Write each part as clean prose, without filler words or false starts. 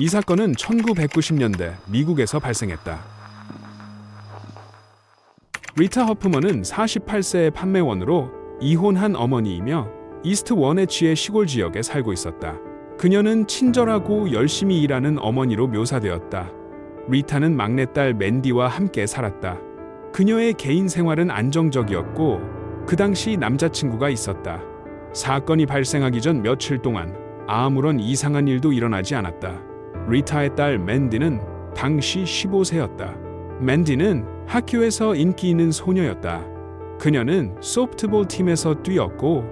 이 사건은 1990년대 미국에서 발생했다. 리타 허프먼은 48세의 판매원으로 이혼한 어머니이며 이스트 원해치의 시골 지역에 살고 있었다. 그녀는 친절하고 열심히 일하는 어머니로 묘사되었다. 리타는 막내딸 맨디와 함께 살았다. 그녀의 개인 생활은 안정적이었고 그 당시 남자친구가 있었다. 사건이 발생하기 전 며칠 동안 아무런 이상한 일도 일어나지 않았다. 리타의 딸 맨디는 당시 15세였다. 맨디는 학교에서 인기 있는 소녀였다. 그녀는 소프트볼 팀에서 뛰었고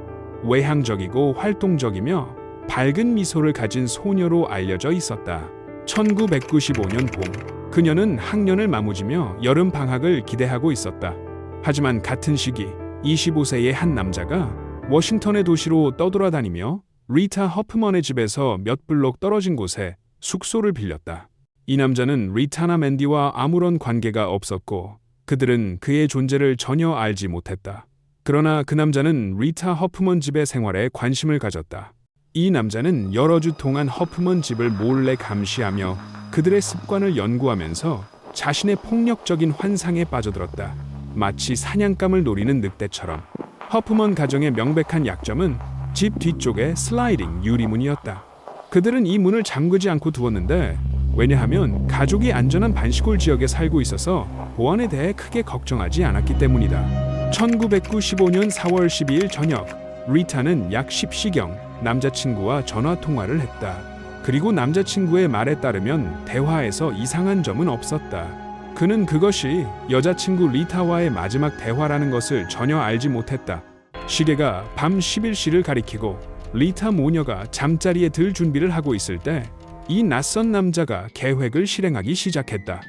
외향적이고 활동적이며 밝은 미소를 가진 소녀로 알려져 있었다. 1995년 봄, 그녀는 학년을 마무지며 여름 방학을 기대하고 있었다. 하지만 같은 시기 25세의 한 남자가 워싱턴의 도시로 떠돌아다니며 리타 허프먼의 집에서 몇 블록 떨어진 곳에 숙소를 빌렸다. 이 남자는 리타나 맨디와 아무런 관계가 없었고 그들은 그의 존재를 전혀 알지 못했다. 그러나 그 남자는 리타 허프먼 집의 생활에 관심을 가졌다. 이 남자는 여러 주 동안 허프먼 집을 몰래 감시하며 그들의 습관을 연구하면서 자신의 폭력적인 환상에 빠져들었다. 마치 사냥감을 노리는 늑대처럼. 허프먼 가정의 명백한 약점은 집 뒤쪽의 슬라이딩 유리문이었다. 그들은 이 문을 잠그지 않고 두었는데 왜냐하면 가족이 안전한 반시골 지역에 살고 있어서 보안에 대해 크게 걱정하지 않았기 때문이다. 1995년 4월 12일 저녁, 리타는 약 10시경 남자친구와 전화 통화를 했다. 그리고 남자친구의 말에 따르면 대화에서 이상한 점은 없었다. 그는 그것이 여자친구 리타와의 마지막 대화라는 것을 전혀 알지 못했다. 시계가 밤 11시를 가리키고 리타 모녀가 잠자리에 들 준비를 하고 있을 때 이 낯선 남자가 계획을 실행하기 시작했다.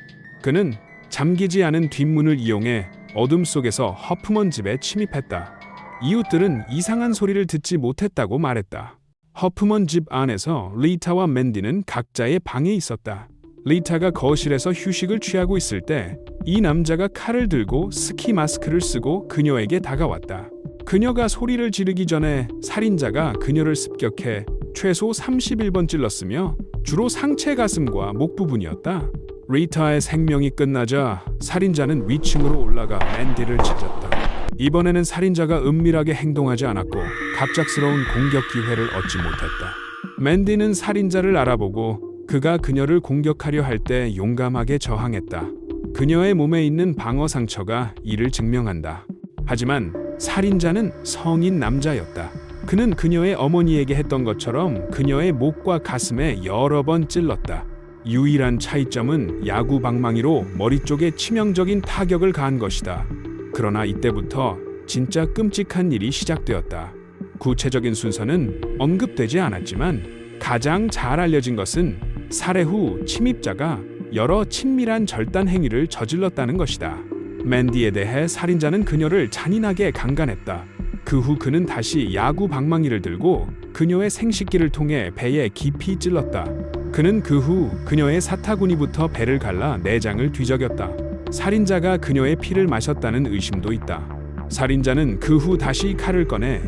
그는 잠기지 않은 뒷문을 이용해 어둠 속에서 허프먼 집에 침입했다. 이웃들은 이상한 소리를 듣지 못했다고 말했다. 허프먼 집 안에서 리타와 맨디는 각자의 방에 있었다. 리타가 거실에서 휴식을 취하고 있을 때 이 남자가 칼을 들고 스키 마스크를 쓰고 그녀에게 다가왔다. 그녀가 소리를 지르기 전에 살인자가 그녀를 습격해 최소 31번 찔렀으며 주로 상체 가슴과 목 부분이었다. 리타의 생명이 끝나자 살인자는 위층으로 올라가 맨디를 찾았다. 이번에는 살인자가 은밀하게 행동하지 않았고 갑작스러운 공격 기회를 얻지 못했다. 맨디는 살인자를 알아보고 그가 그녀를 공격하려 할 때 용감하게 저항했다. 그녀의 몸에 있는 방어 상처가 이를 증명한다. 하지만 살인자는 성인 남자였다. 그는 그녀의 어머니에게 했던 것처럼 그녀의 목과 가슴에 여러 번 찔렀다. 유일한 차이점은 야구 방망이로 머리 쪽에 치명적인 타격을 가한 것이다. 그러나 이때부터 진짜 끔찍한 일이 시작되었다. 구체적인 순서는 언급되지 않았지만 가장 잘 알려진 것은 살해 후 침입자가 여러 친밀한 절단 행위를 저질렀다는 것이다. 맨디에 대해 살인자는 그녀를 잔인하게 강간했다. 그 후 그는 다시 야구 방망이를 들고 그녀의 생식기를 통해 배에 깊이 찔렀다. 그는 그 후 그녀의 사타구니부터 배를 갈라 내장을 뒤적였다. 살인자가 그녀의 피를 마셨다는 의심도 있다. 살인자는 그 후 다시 칼을 꺼내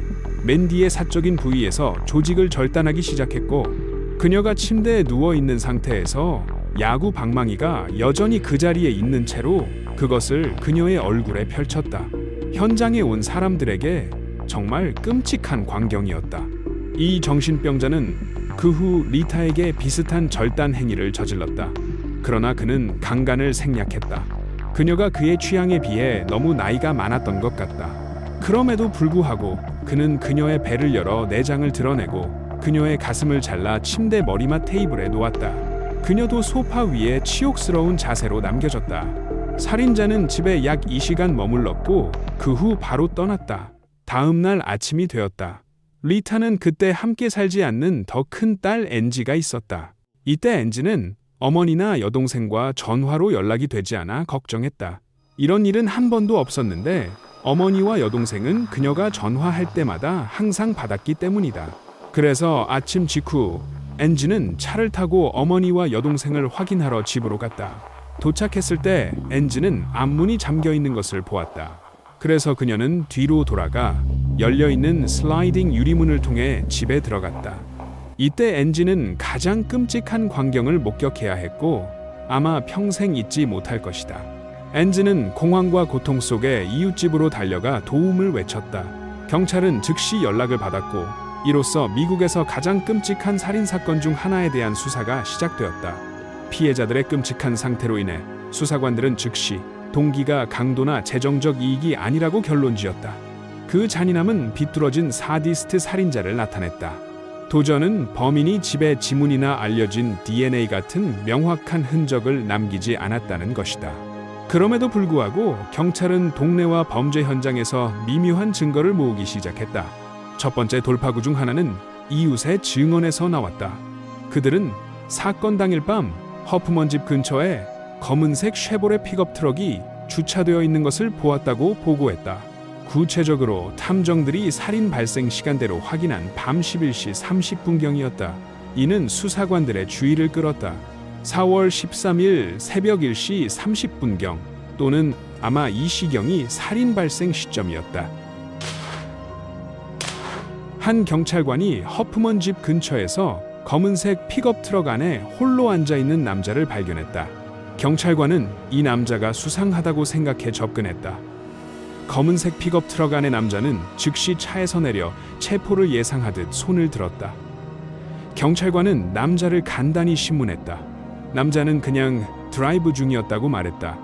맨디의 사적인 부위에서 조직을 절단하기 시작했고 그녀가 침대에 누워있는 상태에서 야구 방망이가 여전히 그 자리에 있는 채로 그것을 그녀의 얼굴에 펼쳤다. 현장에 온 사람들에게 정말 끔찍한 광경이었다. 이 정신병자는 그 후 리타에게 비슷한 절단 행위를 저질렀다. 그러나 그는 강간을 생략했다. 그녀가 그의 취향에 비해 너무 나이가 많았던 것 같다. 그럼에도 불구하고 그는 그녀의 배를 열어 내장을 드러내고 그녀의 가슴을 잘라 침대 머리맡 테이블에 놓았다. 그녀도 소파 위에 치욕스러운 자세로 남겨졌다. 살인자는 집에 약 2시간 머물렀고 그 후 바로 떠났다. 다음 날 아침이 되었다. 리타는 그때 함께 살지 않는 더 큰 딸 앤지가 있었다. 이때 앤지는 어머니나 여동생과 전화로 연락이 되지 않아 걱정했다. 이런 일은 한 번도 없었는데 어머니와 여동생은 그녀가 전화할 때마다 항상 받았기 때문이다. 그래서 아침 직후 앤지는 차를 타고 어머니와 여동생을 확인하러 집으로 갔다. 도착했을 때 앤지는 앞문이 잠겨 있는 것을 보았다. 그래서 그녀는 뒤로 돌아가 열려있는 슬라이딩 유리문을 통해 집에 들어갔다. 이때 엔지는 가장 끔찍한 광경을 목격해야 했고 아마 평생 잊지 못할 것이다. 엔지는 공황과 고통 속에 이웃집으로 달려가 도움을 외쳤다. 경찰은 즉시 연락을 받았고 이로써 미국에서 가장 끔찍한 살인사건 중 하나에 대한 수사가 시작되었다. 피해자들의 끔찍한 상태로 인해 수사관들은 즉시 동기가 강도나 재정적 이익이 아니라고 결론지었다. 그 잔인함은 비뚤어진 사디스트 살인자를 나타냈다. 도전은 범인이 집에 지문이나 알려진 DNA 같은 명확한 흔적을 남기지 않았다는 것이다. 그럼에도 불구하고 경찰은 동네와 범죄 현장에서 미묘한 증거를 모으기 시작했다. 첫 번째 돌파구 중 하나는 이웃의 증언에서 나왔다. 그들은 사건 당일 밤 허프먼 집 근처에 검은색 쉐보레 픽업 트럭이 주차되어 있는 것을 보았다고 보고했다. 구체적으로 탐정들이 살인 발생 시간대로 확인한 밤 11시 30분경이었다. 이는 수사관들의 주의를 끌었다. 4월 13일 새벽 1시 30분경 또는 아마 이 시경이 살인 발생 시점이었다. 한 경찰관이 허프먼 집 근처에서 검은색 픽업 트럭 안에 홀로 앉아 있는 남자를 발견했다. 경찰관은 이 남자가 수상하다고 생각해 접근했다. 검은색 픽업 트럭 안의 남자는 즉시 차에서 내려 체포를 예상하듯 손을 들었다. 경찰관은 남자를 간단히 신문했다. 남자는 그냥 드라이브 중이었다고 말했다.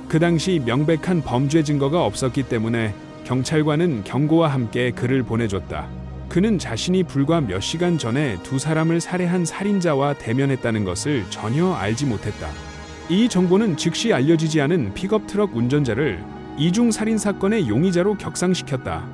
그 당시 명백한 범죄 증거가 없었기 때문에 경찰관은 경고와 함께 그를 보내줬다. 그는 자신이 불과 몇 시간 전에 두 사람을 살해한 살인자와 대면했다는 것을 전혀 알지 못했다. 이 정보는 즉시 알려지지 않은 픽업 트럭 운전자를 이중 살인 사건의 용의자로 격상시켰다.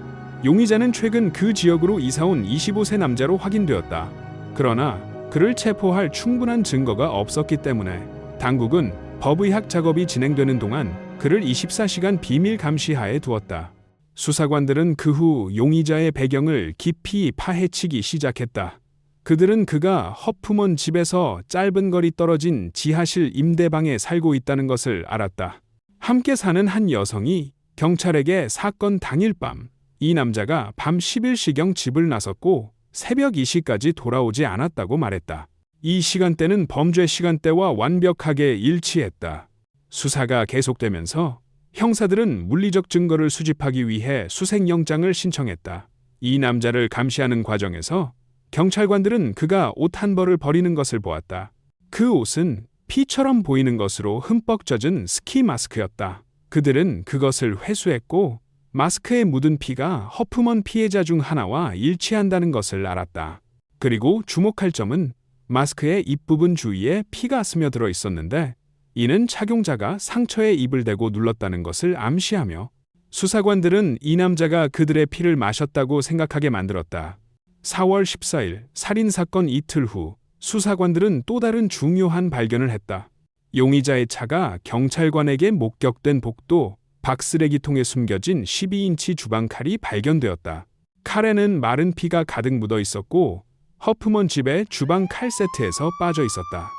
용의자는 최근 그 지역으로 이사온 25세 남자로 확인되었다. 그러나 그를 체포할 충분한 증거가 없었기 때문에 당국은 법의학 작업이 진행되는 동안 그를 24시간 비밀 감시하에 두었다. 수사관들은 그 후 용의자의 배경을 깊이 파헤치기 시작했다. 그들은 그가 허프먼 집에서 짧은 거리 떨어진 지하실 임대방에 살고 있다는 것을 알았다. 함께 사는 한 여성이 경찰에게 사건 당일 밤 이 남자가 밤 11시경 집을 나섰고 새벽 2시까지 돌아오지 않았다고 말했다. 이 시간대는 범죄 시간대와 완벽하게 일치했다. 수사가 계속되면서 형사들은 물리적 증거를 수집하기 위해 수색영장을 신청했다. 이 남자를 감시하는 과정에서 경찰관들은 그가 옷 한 벌을 버리는 것을 보았다. 그 옷은 피처럼 보이는 것으로 흠뻑 젖은 스키 마스크였다. 그들은 그것을 회수했고 마스크에 묻은 피가 허프먼 피해자 중 하나와 일치한다는 것을 알았다. 그리고 주목할 점은 마스크의 입부분 주위에 피가 스며들어 있었는데 이는 착용자가 상처에 입을 대고 눌렀다는 것을 암시하며 수사관들은 이 남자가 그들의 피를 마셨다고 생각하게 만들었다. 4월 14일 살인사건 이틀 후 수사관들은 또 다른 중요한 발견을 했다. 용의자의 차가 경찰관에게 목격된 복도 밖 쓰레기통에 숨겨진 12인치 주방칼이 발견되었다. 칼에는 마른 피가 가득 묻어 있었고 허프먼 집의 주방 칼 세트에서 빠져 있었다.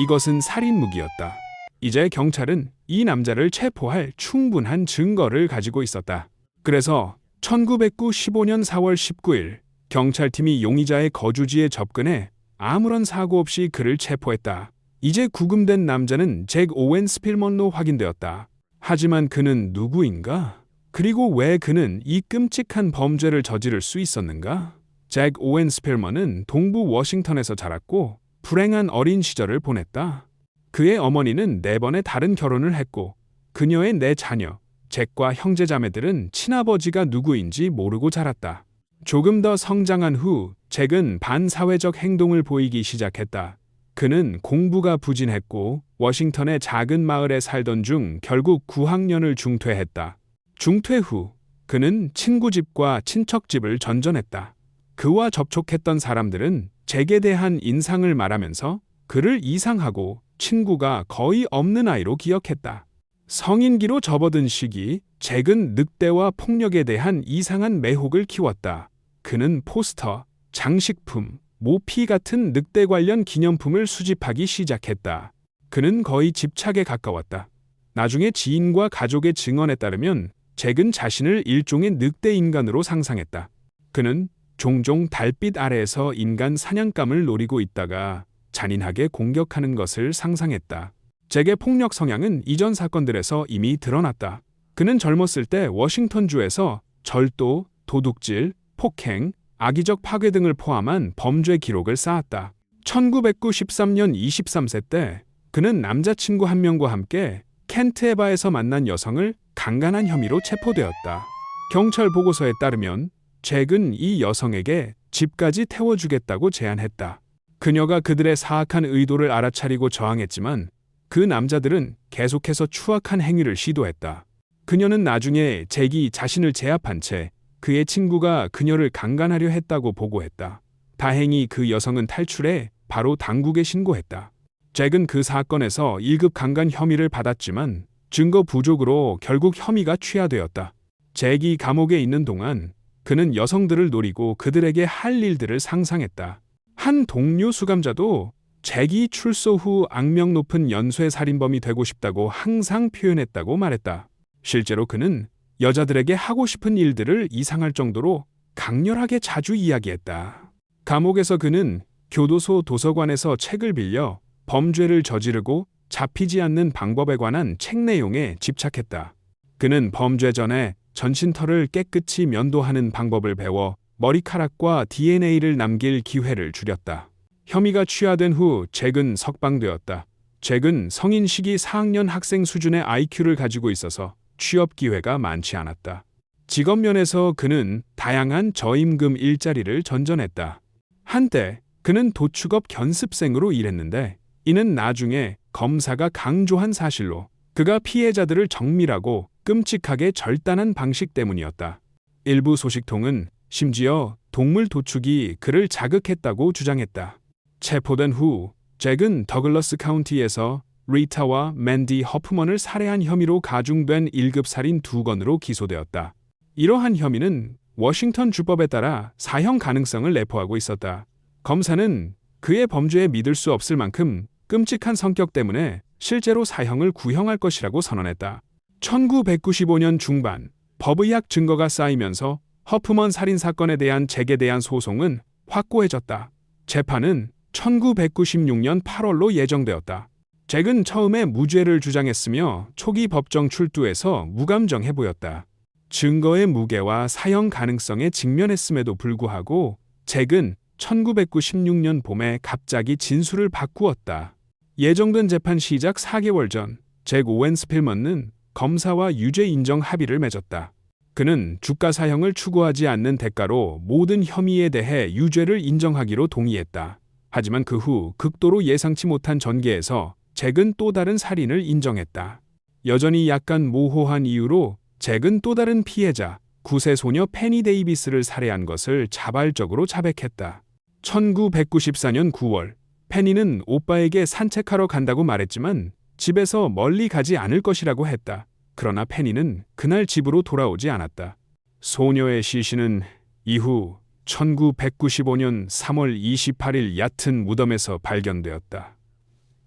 이것은 살인 무기였다. 이제 경찰은 이 남자를 체포할 충분한 증거를 가지고 있었다. 그래서 1995년 4월 19일 경찰팀이 용의자의 거주지에 접근해 아무런 사고 없이 그를 체포했다. 이제 구금된 남자는 잭 오웬 스필먼로 확인되었다. 하지만 그는 누구인가? 그리고 왜 그는 이 끔찍한 범죄를 저지를 수 있었는가? 잭 오웬 스필먼은 동부 워싱턴에서 자랐고 불행한 어린 시절을 보냈다. 그의 어머니는 4번의 다른 결혼을 했고 그녀의 4자녀, 잭과 형제자매들은 친아버지가 누구인지 모르고 자랐다. 조금 더 성장한 후 잭은 반사회적 행동을 보이기 시작했다. 그는 공부가 부진했고 워싱턴의 작은 마을에 살던 중 결국 9학년을 중퇴했다. 중퇴 후 그는 친구 집과 친척 집을 전전했다. 그와 접촉했던 사람들은 잭에 대한 인상을 말하면서 그를 이상하고 친구가 거의 없는 아이로 기억했다. 성인기로 접어든 시기, 잭은 늑대와 폭력에 대한 이상한 매혹을 키웠다. 그는 포스터, 장식품, 모피 같은 늑대 관련 기념품을 수집하기 시작했다. 그는 거의 집착에 가까웠다. 나중에 지인과 가족의 증언에 따르면 잭은 자신을 일종의 늑대 인간으로 상상했다. 그는 종종 달빛 아래에서 인간 사냥감을 노리고 있다가 잔인하게 공격하는 것을 상상했다. 잭의 폭력 성향은 이전 사건들에서 이미 드러났다. 그는 젊었을 때 워싱턴주에서 절도, 도둑질, 폭행, 악의적 파괴 등을 포함한 범죄 기록을 쌓았다. 1993년 23세 때 그는 남자친구 한 명과 함께 켄트의 바에서 만난 여성을 강간한 혐의로 체포되었다. 경찰 보고서에 따르면 잭은 이 여성에게 집까지 태워주겠다고 제안했다. 그녀가 그들의 사악한 의도를 알아차리고 저항했지만 그 남자들은 계속해서 추악한 행위를 시도했다. 그녀는 나중에 잭이 자신을 제압한 채 그의 친구가 그녀를 강간하려 했다고 보고했다. 다행히 그 여성은 탈출해 바로 당국에 신고했다. 잭은 그 사건에서 1급 강간 혐의를 받았지만 증거 부족으로 결국 혐의가 취하되었다. 잭이 감옥에 있는 동안 그는 여성들을 노리고 그들에게 할 일들을 상상했다. 한 동료 수감자도 잭이 출소 후 악명 높은 연쇄 살인범이 되고 싶다고 항상 표현했다고 말했다. 실제로 그는 여자들에게 하고 싶은 일들을 이상할 정도로 강렬하게 자주 이야기했다. 감옥에서 그는 교도소 도서관에서 책을 빌려 범죄를 저지르고 잡히지 않는 방법에 관한 책 내용에 집착했다. 그는 범죄 전에 전신털을 깨끗이 면도하는 방법을 배워 머리카락과 DNA를 남길 기회를 줄였다. 혐의가 취하된 후 잭은 석방되었다. 잭은 성인 시기 4학년 학생 수준의 IQ를 가지고 있어서 취업 기회가 많지 않았다. 직업 면에서 그는 다양한 저임금 일자리를 전전했다. 한때 그는 도축업 견습생으로 일했는데 이는 나중에 검사가 강조한 사실로 그가 피해자들을 정밀하고 끔찍하게 절단한 방식 때문이었다. 일부 소식통은 심지어 동물 도축이 그를 자극했다고 주장했다. 체포된 후 잭은 더글러스 카운티에서 리타와 맨디 허프먼을 살해한 혐의로 가중된 1급 살인 2건으로 기소되었다. 이러한 혐의는 워싱턴 주법에 따라 사형 가능성을 내포하고 있었다. 검사는 그의 범죄에 믿을 수 없을 만큼 끔찍한 성격 때문에 실제로 사형을 구형할 것이라고 선언했다. 1995년 중반 법의학 증거가 쌓이면서 허프먼 살인 사건에 대한 잭에 대한 소송은 확고해졌다. 재판은 1996년 8월로 예정되었다. 잭은 처음에 무죄를 주장했으며 초기 법정 출두에서 무감정해 보였다. 증거의 무게와 사형 가능성에 직면했음에도 불구하고 잭은 1996년 봄에 갑자기 진술을 바꾸었다. 예정된 재판 시작 4개월 전 잭 오웬 스필먼은 검사와 유죄 인정 합의를 맺었다. 그는 주가 사형을 추구하지 않는 대가로 모든 혐의에 대해 유죄를 인정하기로 동의했다. 하지만 그 후 극도로 예상치 못한 전개에서 잭은 또 다른 살인을 인정했다. 여전히 약간 모호한 이유로 잭은 또 다른 피해자, 9세 소녀 페니 데이비스를 살해한 것을 자발적으로 자백했다. 1994년 9월, 페니는 오빠에게 산책하러 간다고 말했지만 집에서 멀리 가지 않을 것이라고 했다. 그러나 페니는 그날 집으로 돌아오지 않았다. 소녀의 시신은 이후 1995년 3월 28일 얕은 무덤에서 발견되었다.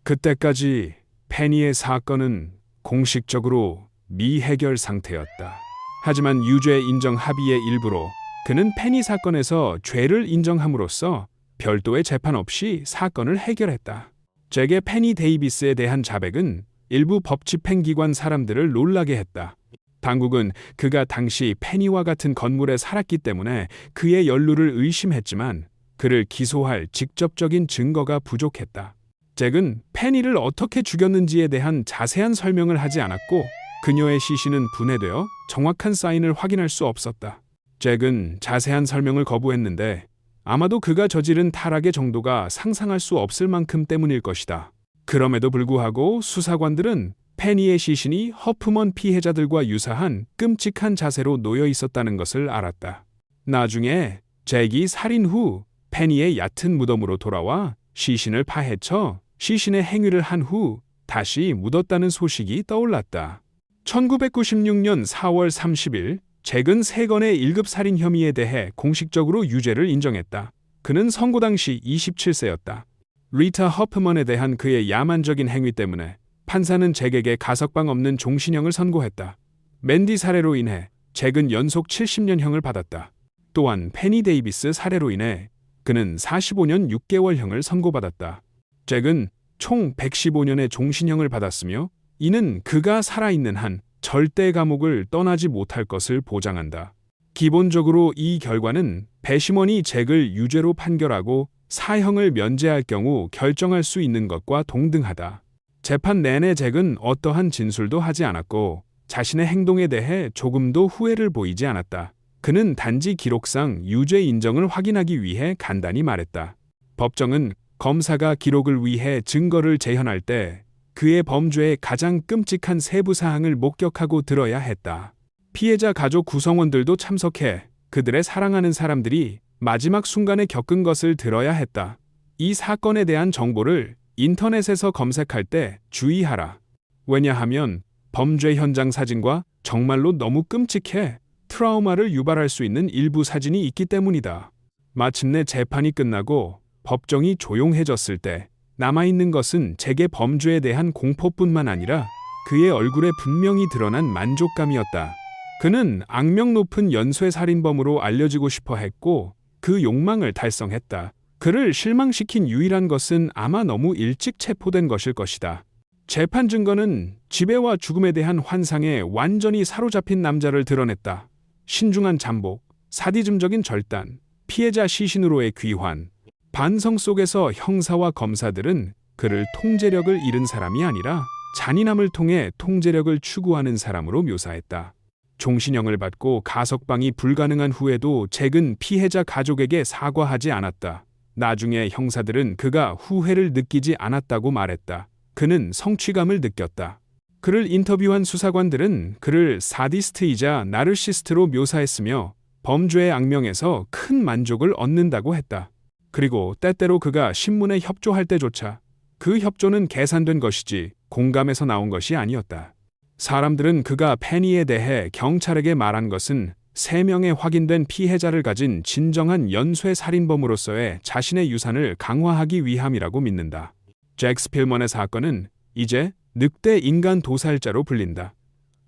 그때까지 페니의 사건은 공식적으로 미해결 상태였다. 하지만 유죄 인정 합의의 일부로 그는 페니 사건에서 죄를 인정함으로써 별도의 재판 없이 사건을 해결했다. 잭의 페니 데이비스에 대한 자백은 일부 법집행기관 사람들을 놀라게 했다. 당국은 그가 당시 페니와 같은 건물에 살았기 때문에 그의 연루를 의심했지만 그를 기소할 직접적인 증거가 부족했다. 잭은 페니를 어떻게 죽였는지에 대한 자세한 설명을 하지 않았고 그녀의 시신은 분해되어 정확한 사인을 확인할 수 없었다. 잭은 자세한 설명을 거부했는데 아마도 그가 저지른 타락의 정도가 상상할 수 없을 만큼 때문일 것이다. 그럼에도 불구하고 수사관들은 페니의 시신이 허프먼 피해자들과 유사한 끔찍한 자세로 놓여 있었다는 것을 알았다. 나중에 잭이 살인 후 페니의 얕은 무덤으로 돌아와 시신을 파헤쳐 시신의 행위를 한 후 다시 묻었다는 소식이 떠올랐다. 1996년 4월 30일 잭은 3건의 1급 살인 혐의에 대해 공식적으로 유죄를 인정했다. 그는 선고 당시 27세였다. 리타 허프먼에 대한 그의 야만적인 행위 때문에 판사는 잭에게 가석방 없는 종신형을 선고했다. 맨디 살해로 인해 잭은 연속 70년형을 받았다. 또한 페니 데이비스 사례로 인해 그는 45년 6개월형을 선고받았다. 잭은 총 115년의 종신형을 받았으며 이는 그가 살아있는 한 절대 감옥을 떠나지 못할 것을 보장한다. 기본적으로 이 결과는 배심원이 잭을 유죄로 판결하고 사형을 면제할 경우 결정할 수 있는 것과 동등하다. 재판 내내 잭은 어떠한 진술도 하지 않았고 자신의 행동에 대해 조금도 후회를 보이지 않았다. 그는 단지 기록상 유죄 인정을 확인하기 위해 간단히 말했다. 법정은 검사가 기록을 위해 증거를 재현할 때 그의 범죄의 가장 끔찍한 세부 사항을 목격하고 들어야 했다. 피해자 가족 구성원들도 참석해 그들의 사랑하는 사람들이 마지막 순간에 겪은 것을 들어야 했다. 이 사건에 대한 정보를 인터넷에서 검색할 때 주의하라. 왜냐하면 범죄 현장 사진과 정말로 너무 끔찍해 트라우마를 유발할 수 있는 일부 사진이 있기 때문이다. 마침내 재판이 끝나고 법정이 조용해졌을 때 남아있는 것은 잭의 범죄에 대한 공포뿐만 아니라 그의 얼굴에 분명히 드러난 만족감이었다. 그는 악명 높은 연쇄살인범으로 알려지고 싶어 했고 그 욕망을 달성했다. 그를 실망시킨 유일한 것은 아마 너무 일찍 체포된 것일 것이다. 재판 증거는 지배와 죽음에 대한 환상에 완전히 사로잡힌 남자를 드러냈다. 신중한 잠복, 사디즘적인 절단, 피해자 시신으로의 귀환. 반성 속에서 형사와 검사들은 그를 통제력을 잃은 사람이 아니라 잔인함을 통해 통제력을 추구하는 사람으로 묘사했다. 종신형을 받고 가석방이 불가능한 후에도 잭은 피해자 가족에게 사과하지 않았다. 나중에 형사들은 그가 후회를 느끼지 않았다고 말했다. 그는 성취감을 느꼈다. 그를 인터뷰한 수사관들은 그를 사디스트이자 나르시스트로 묘사했으며 범죄의 악명에서 큰 만족을 얻는다고 했다. 그리고 때때로 그가 신문에 협조할 때조차 그 협조는 계산된 것이지 공감에서 나온 것이 아니었다. 사람들은 그가 페니에 대해 경찰에게 말한 것은 3명의 확인된 피해자를 가진 진정한 연쇄살인범으로서의 자신의 유산을 강화하기 위함이라고 믿는다. 잭 스필먼의 사건은 이제 늑대 인간 도살자로 불린다.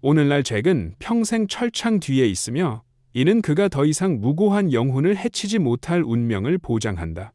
오늘날 잭은 평생 철창 뒤에 있으며 이는 그가 더 이상 무고한 영혼을 해치지 못할 운명을 보장한다.